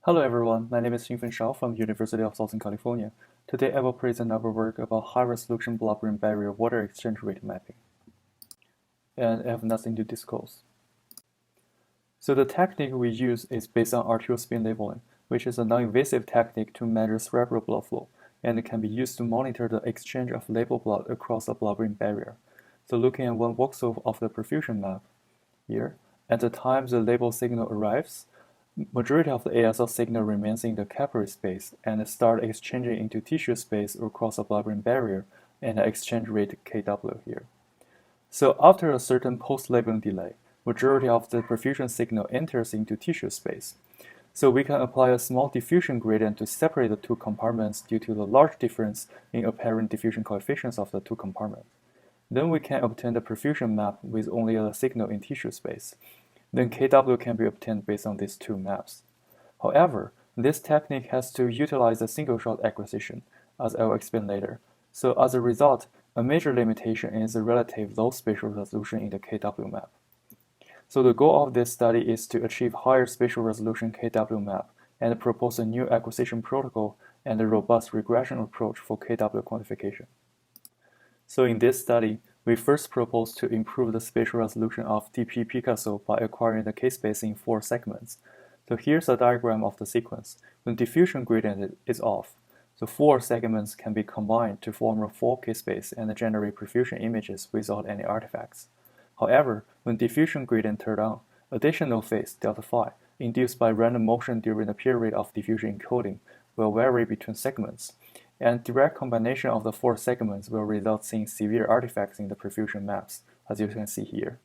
Hello everyone, my name is Xingfen Shao from University of Southern California. Today I will present our work about high-resolution blood-brain barrier water exchange rate mapping. And I have nothing to disclose. So the technique we use is based on arterial spin labeling, which is a non-invasive technique to measure cerebral blood flow, and it can be used to monitor the exchange of labeled blood across the blood-brain barrier. So looking at one voxel of the perfusion map here, at the time the label signal arrives, majority of the ASL signal remains in the capillary space and start exchanging into tissue space across the blood-brain barrier and the exchange rate Kw here. So after a certain post-labeling delay, majority of the perfusion signal enters into tissue space. So we can apply a small diffusion gradient to separate the two compartments due to the large difference in apparent diffusion coefficients of the two compartments. Then we can obtain the perfusion map with only a signal in tissue space. Then Kw can be obtained based on these two maps. However, this technique has to utilize a single-shot acquisition, as I will explain later. So as a result, a major limitation is the relative low spatial resolution in the Kw map. So the goal of this study is to achieve higher spatial resolution Kw map and propose a new acquisition protocol and a robust regression approach for Kw quantification. So in this study, we first propose to improve the spatial resolution of pCASL by acquiring the K-space in 4 segments. So here's a diagram of the sequence. When diffusion gradient is off, the 4 segments can be combined to form a 4 K-space and generate perfusion images without any artifacts. However, when diffusion gradient turned on, additional phase, delta phi, induced by random motion during the period of diffusion encoding, will vary between segments, and direct combination of the 4 segments will result in severe artifacts in the perfusion maps, as you can see here.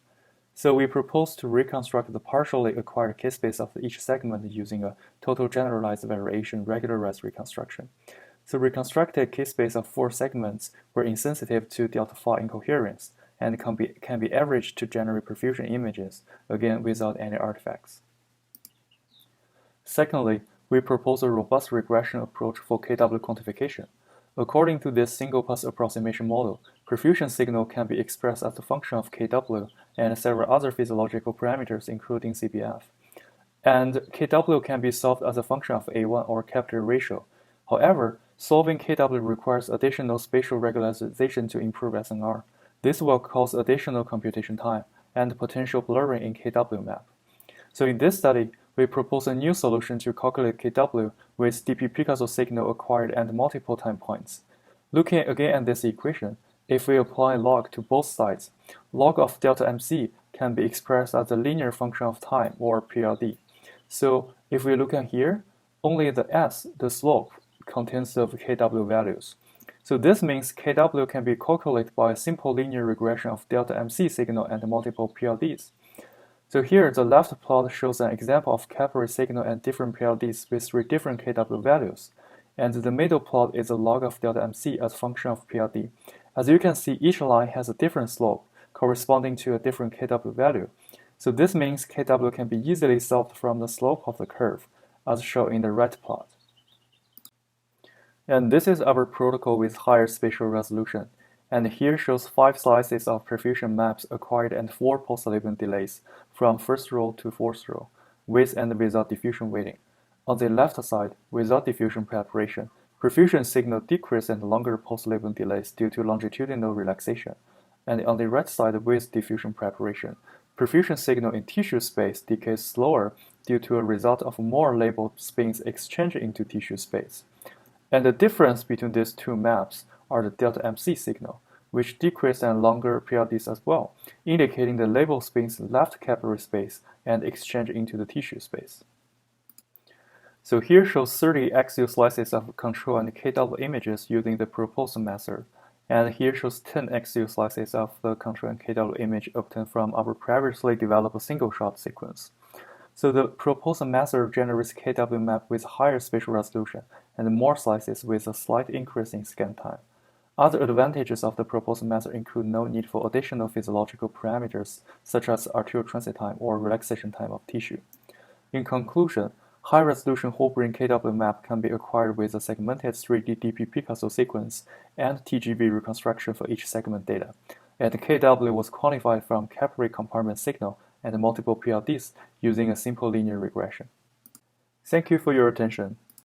So we propose to reconstruct the partially acquired K-space of each segment using a total generalized variation regularized reconstruction. So reconstructed K-space of 4 segments were insensitive to delta phi incoherence and can be averaged to generate perfusion images, again without any artifacts. Secondly, we propose a robust regression approach for Kw quantification. According to this single-pass approximation model, perfusion signal can be expressed as a function of Kw and several other physiological parameters including CBF. And Kw can be solved as a function of A1 or capillary ratio. However, solving Kw requires additional spatial regularization to improve SNR. This will cause additional computation time and potential blurring in Kw map. So in this study, we propose a new solution to calculate Kw with pCASL signal acquired at multiple time points. Looking again at this equation, if we apply log to both sides, log of delta MC can be expressed as a linear function of time, or PLD. So if we look at here, only the S, the slope, contains the Kw values. So this means Kw can be calculated by a simple linear regression of delta MC signal and multiple PLDs. So here, the left plot shows an example of capillary signal and different PLDs with 3 different Kw values, and the middle plot is a log of delta MC as a function of PLD. As you can see, each line has a different slope corresponding to a different Kw value. So this means Kw can be easily solved from the slope of the curve, as shown in the right plot. And this is our protocol with higher spatial resolution. And here shows 5 slices of perfusion maps acquired and 4 post-labeling delays from first row to fourth row, with and without diffusion weighting. On the left side, without diffusion preparation, perfusion signal decrease and longer post-labeling delays due to longitudinal relaxation. And on the right side, with diffusion preparation, perfusion signal in tissue space decays slower due to a result of more labeled spins exchanging into tissue space. And the difference between these two maps are the delta MC signal, which decrease and longer PLDs as well, indicating the label spins left capillary space and exchange into the tissue space. So here shows 30 axial slices of control and Kw images using the proposed method, and here shows 10 axial slices of the control and Kw image obtained from our previously developed single-shot sequence. So the proposed method generates Kw map with higher spatial resolution and more slices with a slight increase in scan time. Other advantages of the proposed method include no need for additional physiological parameters such as arterial transit time or relaxation time of tissue. In conclusion, high-resolution whole-brain Kw map can be acquired with a segmented 3D pCASL sequence and TGV reconstruction for each segment data, and Kw was quantified from capillary compartment signal and multiple PLDs using a simple linear regression. Thank you for your attention.